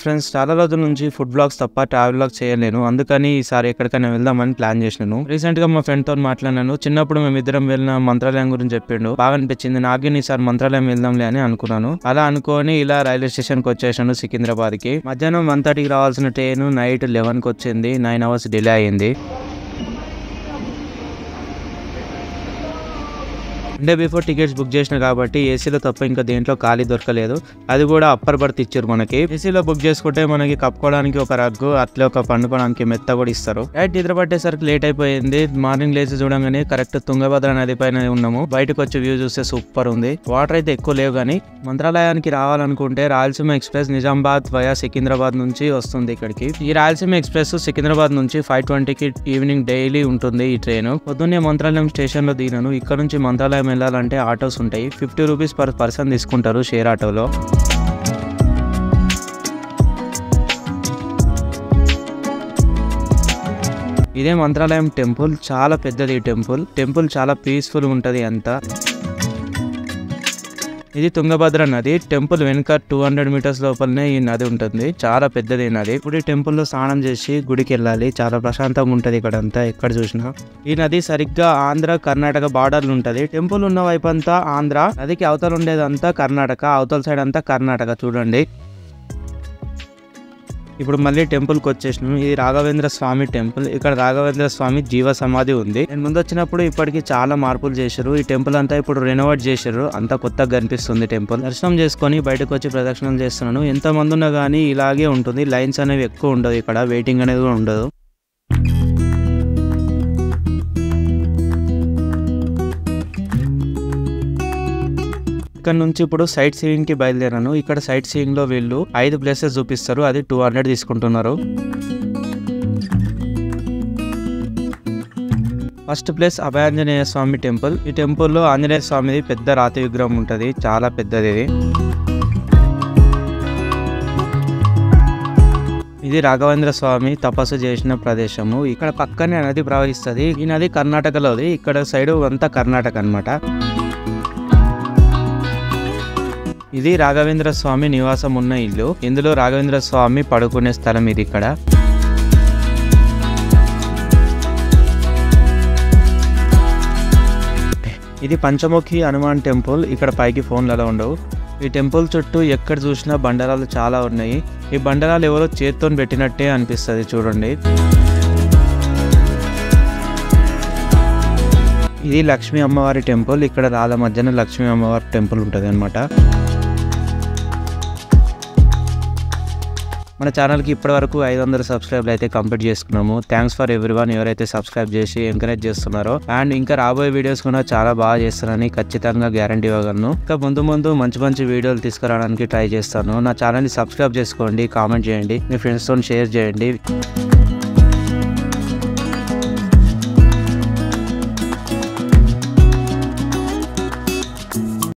Friends, చాలా రోజుల నుంచి ఫుడ్ బ్లాగ్స్ తప్ప ట్రావెల్ బ్లాగ్స్ చేయలేను. అందుకని ఈసారి ఎక్కడికైనా వెళ్దామని ప్లాన్ చేసినాను. రీసెంట్ గా మా ఫ్రెండ్ తో మాట్లాడినాను. చిన్నప్పుడు మేమిద్దరం వెళ్ళిన మంత్రాలయం గురించి చెప్పిండు. బాగా అనిపించింది. నాకే ఈసారి మంత్రాలయం వెళ్దాంలే అని అనుకున్నాను. అలా అనుకోని ఇలా రైల్వే స్టేషన్ కి వచ్చేసాను సికింద్రాబాద్ కి. మధ్యాహ్నం 1:30కి రావాల్సిన ట్రైన్ నైట్ 11కి వచ్చింది. 9 hours డిలే అయింది. డే బిఫోర్ టికెట్స్ బుక్ చేసిన కాబట్టి ఏసీలో తప్ప ఇంకా దేంట్లో ఖాళీ దొరకలేదు. అది కూడా అప్పర్ బర్త్ ఇచ్చారు మనకి. ఏసీలో బుక్ చేసుకుంటే మనకి కప్పుకోవడానికి ఒక రగ్గు, అట్లే ఒక పండుకోవడానికి మెత్త కూడా ఇస్తారు. రైట్, నిద్ర పట్టేసరికి లేట్ అయిపోయింది. మార్నింగ్ లేచి చూడంగానే కరెక్ట్ తుంగభద్ర నది పైన ఉన్నాము. బయటకు వచ్చి వ్యూ చూస్తే సూపర్ ఉంది. వాటర్ అయితే ఎక్కువ లేవు కానీ మంత్రాలయానికి రావాలనుకుంటే రాయలసీమ ఎక్స్ప్రెస్ నిజామాబాద్ వయా సికింద్రాబాద్ నుంచి వస్తుంది ఇక్కడికి. ఈ రాయలసీమ ఎక్స్ప్రెస్ సికింద్రాబాద్ నుంచి 5:20కి ఈవినింగ్ డైలీ ఉంటుంది ఈ ట్రైన్. పొద్దున్నే మంత్రాలయం స్టేషన్ లో దిగినాను. ఇక్కడ నుంచి మంత్రాలయం వెళ్ళాలంటే ఆటోస్ ఉంటాయి. 50 రూపీస్ పర్ పర్సన్ తీసుకుంటారు షేర్ ఆటోలో. ఇదే మంత్రాలయం టెంపుల్. చాలా పెద్దది ఈ టెంపుల్ చాలా పీస్ఫుల్ ఉంటది అంతా. ఇది తుంగభద్ర నది. టెంపుల్ వెనుక 200 మీటర్స్ లోపలనే ఈ నది ఉంటుంది. చాలా పెద్దది నది. ఇప్పుడు ఈ టెంపుల్ లో స్నానం చేసి గుడికి వెళ్ళాలి. చాలా ప్రశాంతంగా ఉంటది ఇక్కడ అంతా, ఎక్కడ చూసినా. ఈ నది సరిగ్గా ఆంధ్ర కర్ణాటక బార్డర్లు ఉంటది. టెంపుల్ ఉన్న వైపు అంతా ఆంధ్ర, నదికి అవతల ఉండేదంతా కర్ణాటక, అవతల సైడ్ అంతా కర్ణాటక. చూడండి, ఇప్పుడు మళ్ళీ టెంపుల్ కి వచ్చేసినాం. ఇది రాఘవేంద్ర స్వామి టెంపుల్. ఇక్కడ రాఘవేంద్ర స్వామి జీవ సమాధి ఉంది. నేను ముందు వచ్చినప్పుడు ఇప్పటికి చాలా మార్పులు చేశారు. ఈ టెంపుల్ అంతా ఇప్పుడు రెనోవేట్ చేశారు. అంతా కొత్తగా కనిపిస్తుంది టెంపుల్. దర్శనం చేసుకొని బయటకు వచ్చి ప్రదక్షిణలు చేస్తున్నాను. ఎంత మంది ఉన్నా కానీ ఇలాగే ఉంటుంది. లైన్స్ అనేవి ఎక్కువ ఉండదు. ఇక్కడ వెయిటింగ్ అనేది కూడా ఉండదు. ఇక్కడ నుంచి ఇప్పుడు సైట్ సీయింగ్ కి బయలుదేరాను. ఇక్కడ సైట్ సీయింగ్ లో వీళ్ళు 5 ప్లేసెస్ చూపిస్తారు. అది 200 తీసుకుంటున్నారు. ఫస్ట్ ప్లేస్ అభయాంజనేయ స్వామి టెంపుల్. ఈ టెంపుల్ లో ఆంజనేయ స్వామిది పెద్ద రాతి విగ్రహం ఉంటది. చాలా పెద్దది ఇది. ఇది రాఘవేంద్ర స్వామి తపస్సు చేసిన ప్రదేశము. ఇక్కడ పక్కనే నది ప్రవహిస్తుంది. ఈ నది కర్ణాటకలోది. ఇక్కడ సైడ్ అంతా కర్ణాటక అన్నమాట. ఇది రాఘవేంద్ర స్వామి నివాసం ఉన్న ఇల్లు. ఇందులో రాఘవేంద్ర స్వామి పడుకునే స్థలం ఇది. ఇక్కడ ఇది పంచముఖి హనుమాన్ టెంపుల్. ఇక్కడ పైకి ఫోన్లలో ఉండవు. ఈ టెంపుల్ చుట్టూ ఎక్కడ చూసినా బండరాలు చాలా ఉన్నాయి. ఈ బండరాలు ఎవరో చేత్తో పెట్టినట్టే అనిపిస్తుంది. చూడండి, ఇది లక్ష్మీ అమ్మవారి టెంపుల్. ఇక్కడ రాళ్ళ మధ్యన లక్ష్మీ అమ్మవారి టెంపుల్ ఉంటుంది అనమాట. మన ఛానల్కి ఇప్పటి వరకు 500 సబ్స్క్రైబ్లు అయితే కంప్లీట్ చేసుకున్నాము. థ్యాంక్స్ ఫర్ ఎవ్రీవన్ ఎవరైతే సబ్స్క్రైబ్ చేసి ఎంకరేజ్ చేస్తున్నారో. అండ్ ఇంకా రాబోయే వీడియోస్ కూడా చాలా బాగా చేస్తానని ఖచ్చితంగా గ్యారంటీ ఇవ్వగలను. ఇంకా ముందు మంచి వీడియోలు తీసుకురావడానికి ట్రై చేస్తాను. నా ఛానల్ని సబ్స్క్రైబ్ చేసుకోండి, కామెంట్ చేయండి, మీ ఫ్రెండ్స్తో షేర్ చేయండి.